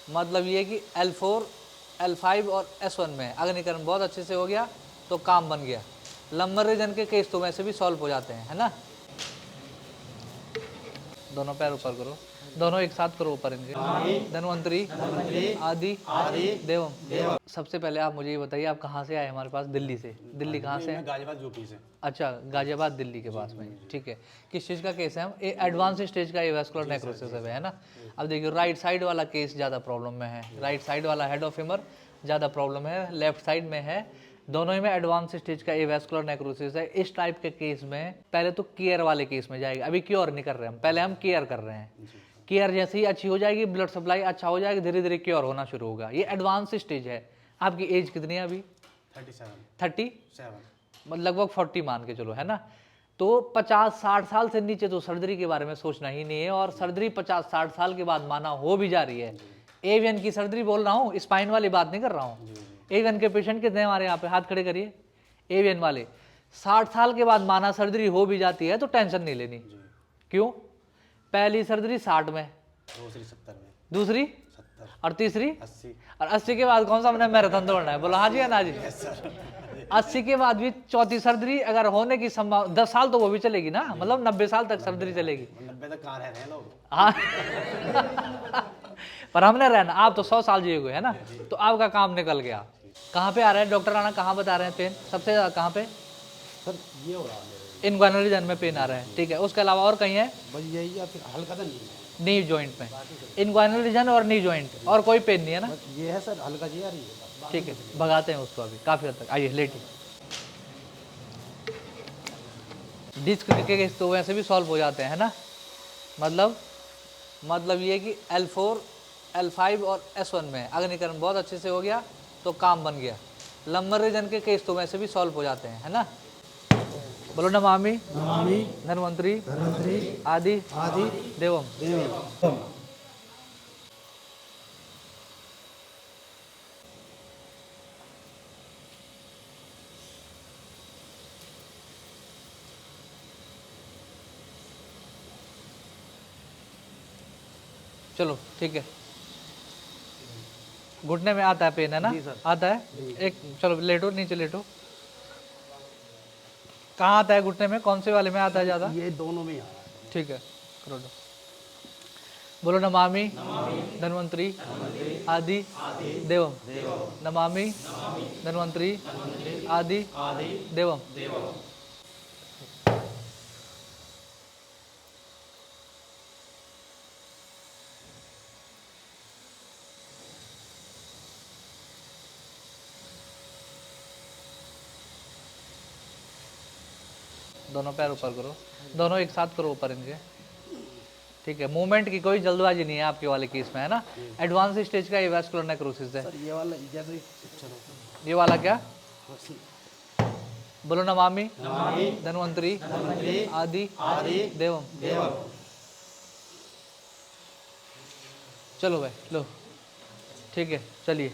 मतलब ये कि L4, L5 और S1 में अग्निकरण बहुत अच्छे से हो गया तो काम बन गया। लंबर रीजन के केस तो वैसे भी सॉल्व हो जाते हैं, है ना। दोनों पैर ऊपर करो, दोनों एक साथ करो ऊपर इनके। धन्वंतरी आदि देवम। सबसे पहले आप मुझे ये बताइए, आप कहाँ से आए हमारे पास? दिल्ली से। दिल्ली कहाँ से? गाजियाबाद यूपी से। अच्छा, गाजियाबाद दिल्ली के पास में, ठीक है। किस चीज़ का केस है? हम एडवांस स्टेज का वेस्कुलर नेक्रोसिस है ना। अब देखिए राइट साइड वाला केस ज़्यादा प्रॉब्लम में है, राइट साइड वाला हेड ऑफ ह्यूमर ज़्यादा प्रॉब्लम है, लेफ्ट साइड में है। दोनों ही में एडवांस स्टेज का वेस्कुलर नेक्रोसिस है। इस टाइप के केस में पहले तो केयर वाले केस में जाएगा, अभी क्योर नहीं कर रहे हम, पहले हम केयर कर रहे हैं। केयर जैसे ही अच्छी हो जाएगी, ब्लड सप्लाई अच्छा हो जाएगा, धीरे धीरे क्योर होना शुरू होगा। ये एडवांस स्टेज है। आपकी एज कितनी है अभी? 37 मतलब लगभग 40 मान के चलो, है ना। तो 50-60 साल से नीचे तो सर्जरी के बारे में सोचना ही नहीं है, और सर्जरी 50-60 साल के बाद माना हो भी जा रही है। एवियन की सर्जरी बोल रहा हूँ, स्पाइन वाली बात नहीं कर रहा हूँ। एवियन के पेशेंट कितने हमारे यहाँ पे? हाथ खड़े करिए। एवियन वाले 60 साल के बाद माना सर्जरी हो भी जाती है तो टेंशन नहीं लेनी। क्यों? पहली सर्जरी 60 में, दूसरी 70 में, दूसरी 70 और तीसरी 80 और 80 के बाद कौन सा हमने मैराथन दौड़ना है? बोलो हाँ जी या ना जी। 80 के बाद भी चौथी सर्जरी अगर होने की संभावना 10 साल तो वो भी चलेगी ना, मतलब 90 साल तक सर्जरी चलेगी। 90 तक कहाँ रह रहे हैं लोग। हाँ पर हमने रहना, आप तो 100 साल जिए हुए है ना, तो आपका काम निकल गया। कहाँ पे आ रहा है डॉक्टर राणा, कहाँ बता रहे हैं पेन सबसे ज्यादा? कहाँ पे? सर ये हो रहा है इनग्वाइनल रीजन में पेन आ रहा है, ठीक है। उसके अलावा और कहीं है? बस यही, या फिर हल्का सा नहीं है, नी जॉइंट में, इनग्वाइनल रीजन और नी जॉइंट, और कोई पेन नहीं है ना। बस ये है सर, हल्का जी आ रही है। ठीक है, भगाते हैं उसको अभी काफी हद तक। आइए लेटिए। डिस्क के केस तो वैसे भी सॉल्व हो जाते हैं, है ना। मतलब ये कि L4, L5 और S1 में अग्निकरण बहुत अच्छे से हो गया तो काम बन गया। लंबर रीजन के केस तो वैसे भी सॉल्व हो जाते हैं, है ना। बोलो नमामि धन्वंतरी आदि देवम। चलो ठीक है। घुटने में आता है पेन, है ना? आता है। एक चलो लेटो, नीचे लेटो। कहाँ आता है घुटने में? कौन से वाले में आता है ज्यादा? ये दोनों में आ रहा है। ठीक है, करो दो। बोलो नमामि धन्वंतरी आदि देवम। नमामि धन्वंतरी आदि देवम। दोनों पैर ऊपर करो, दोनों एक साथ करो ऊपर इनके, ठीक है। मूवमेंट की कोई जल्दबाजी नहीं है आपके वाले केस में, है ना। एडवांस स्टेज का ये वेस्कुलर नेक्रोसिस है। सर ये वाला जैसे चलो, ये वाला क्या? बोलो नमामि धन्वंतरी आदि देवम। चलो भाई लो, ठीक है। चलिए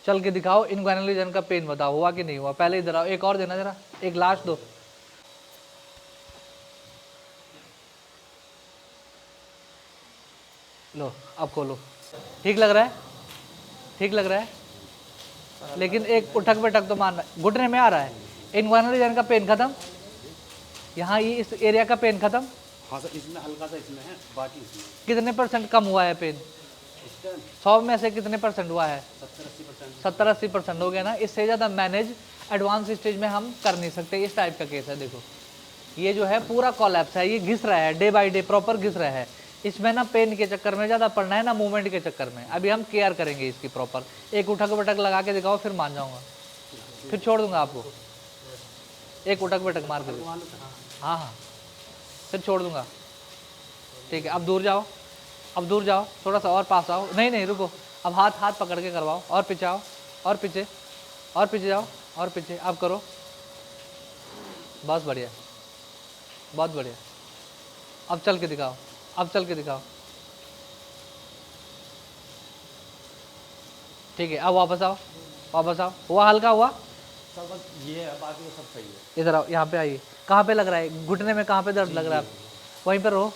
चल के दिखाओ। इनग्वाइनल रीजन का पेन बताओ, हुआ कि नहीं हुआ? पहले इधर आओ, एक और देना जरा, एक लास्ट दो। लो अब खोलो। ठीक लग रहा है? ठीक लग रहा है, लेकिन एक उठक बैठक तो मानना। घुटने में आ रहा है। इनग्वाइनल रीजन का पेन खत्म, यहाँ ये इस एरिया का पेन खत्म। हाँ सर, इसमें हल्का सा इसमें है, बाकी इसमें कितने % कम हुआ है पेन? 100 में से कितने % हुआ है? 70-80% हो गया ना। इससे ज़्यादा मैनेज एडवांस स्टेज में हम कर नहीं सकते। इस टाइप का केस है। देखो ये जो है पूरा कोलैप्स है, ये घिस रहा है, डे बाय डे प्रॉपर घिस रहा है। इसमें ना पेन के चक्कर में ज़्यादा पड़ना है ना मूवमेंट के चक्कर में। अभी हम केयर करेंगे इसकी प्रॉपर। एक उठक बैठक लगा के दिखाओ, फिर मान जाऊँगा, फिर छोड़ दूंगा आपको। एक उठक बैठक मार के, हाँ हाँ, फिर छोड़ दूंगा। ठीक है, अब दूर जाओ, अब दूर जाओ, थोड़ा सा और पास आओ। नहीं नहीं रुको, अब हाथ पकड़ के करवाओ, और पीछे आओ, और पीछे, और पीछे जाओ, और पीछे। अब करो, बहुत बढ़िया, बहुत बढ़िया। अब चल के दिखाओ, अब चल के दिखाओ। ठीक है, अब वापस आओ, वापस आओ। हुआ? हल्का हुआ? सर बस ये है, बाकी तो सब सही है। इधर आओ, यहाँ पे आइए। कहाँ पे लग रहा है घुटने में? कहाँ पे दर्द लग रहा है? वहीं पर रहो।